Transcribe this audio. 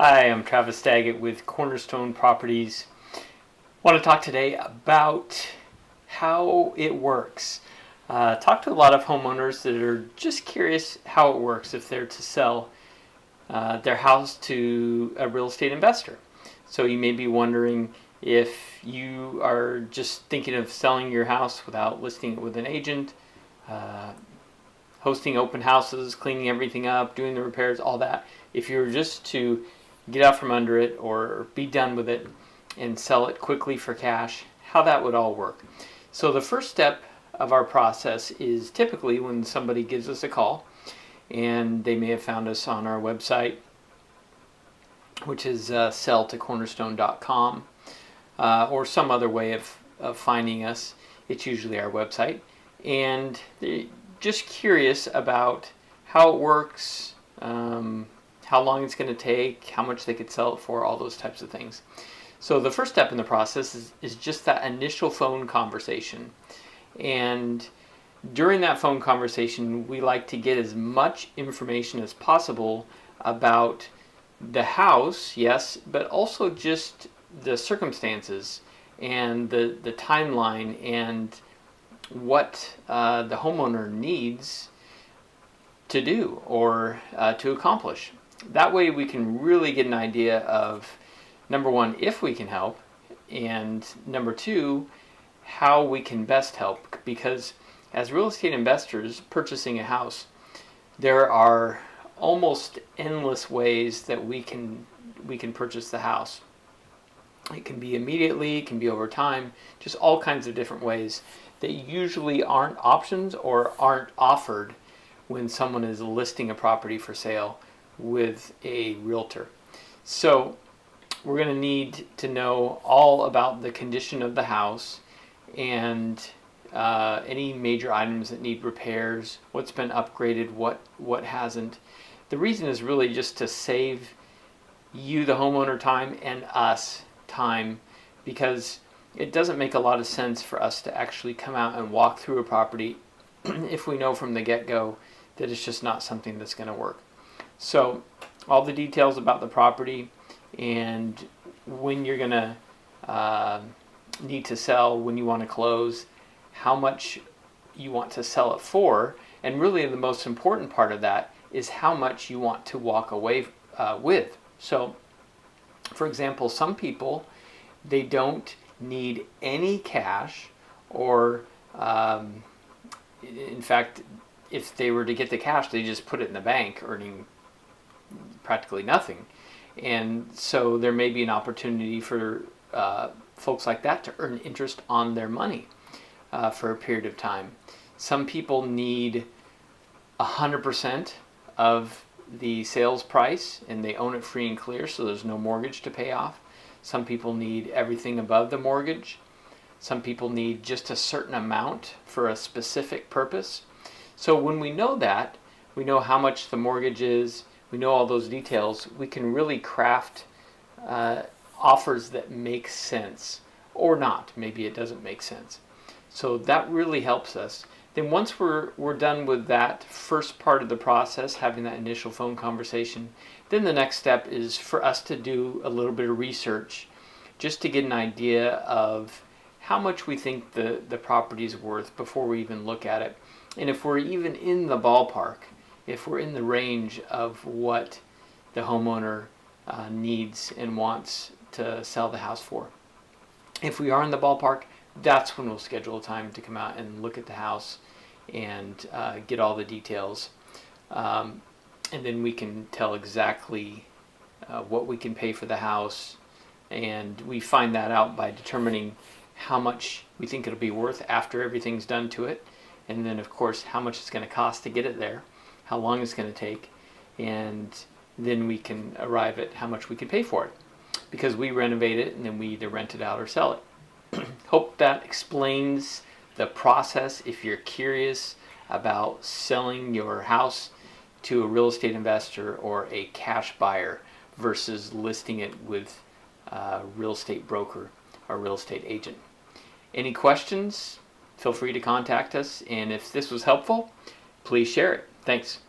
Hi, I'm Travis Daggett with Cornerstone Properties. I want to talk today about how it works. Talk to a lot of homeowners that are just curious how it works if they're to sell their house to a real estate investor. So you may be wondering if you are just thinking of selling your house without listing it with an agent, hosting open houses, cleaning everything up, doing the repairs, all that. If you're just to get out from under it or be done with it and sell it quickly for cash, how that would all work. So the first step of our process is typically when somebody gives us a call, and they may have found us on our website, which is selltocornerstone.com, or some other way of finding us. It's usually our website, and they're just curious about how it works, how long it's going to take, how much they could sell it for, all those types of things. So the first step in the process is just that initial phone conversation. And during that phone conversation, we like to get as much information as possible about the house, yes, but also just the circumstances and the timeline and what the homeowner needs to do or to accomplish. That way we can really get an idea of, number one, if we can help, and number two, how we can best help. Because as real estate investors purchasing a house, there are almost endless ways that we can purchase the house. It can be immediately, it can be over time, just all kinds of different ways that usually aren't options or aren't offered when someone is listing a property for sale with a realtor. So we're going to need to know all about the condition of the house and any major items that need repairs, what's been upgraded, what hasn't. The reason is really just to save you, the homeowner, time and us time, because it doesn't make a lot of sense for us to actually come out and walk through a property if we know from the get-go that it's just not something that's going to work. So all the details about the property and when you're going to need to sell, when you want to close, how much you want to sell it for, and really the most important part of that is how much you want to walk away with. So, for example, some people, they don't need any cash, or in fact, if they were to get the cash, they just put it in the bank, earning practically nothing. And so there may be an opportunity for folks like that to earn interest on their money for a period of time. Some people need 100% of the sales price and they own it free and clear, so there's no mortgage to pay off. Some people need everything above the mortgage. Some people need just a certain amount for a specific purpose. So when we know that, we know how much the mortgage is, we know all those details, we can really craft offers that make sense, or not. Maybe it doesn't make sense. So that really helps us. Then once we're done with that first part of the process, having that initial phone conversation, then the next step is for us to do a little bit of research just to get an idea of how much we think the property is worth before we even look at it. And if we're even in the ballpark, if we're in the range of what the homeowner needs and wants to sell the house for. If we are in the ballpark, that's when we'll schedule a time to come out and look at the house and get all the details. And then we can tell exactly what we can pay for the house. And we find that out by determining how much we think it'll be worth after everything's done to it. And then, of course, how much it's going to cost to get it there, how long it's going to take, and then we can arrive at how much we can pay for it, because we renovate it and then we either rent it out or sell it. Hope that explains the process if you're curious about selling your house to a real estate investor or a cash buyer versus listing it with a real estate broker or real estate agent. Any questions? Feel free to contact us, and if this was helpful, please share it. Thanks.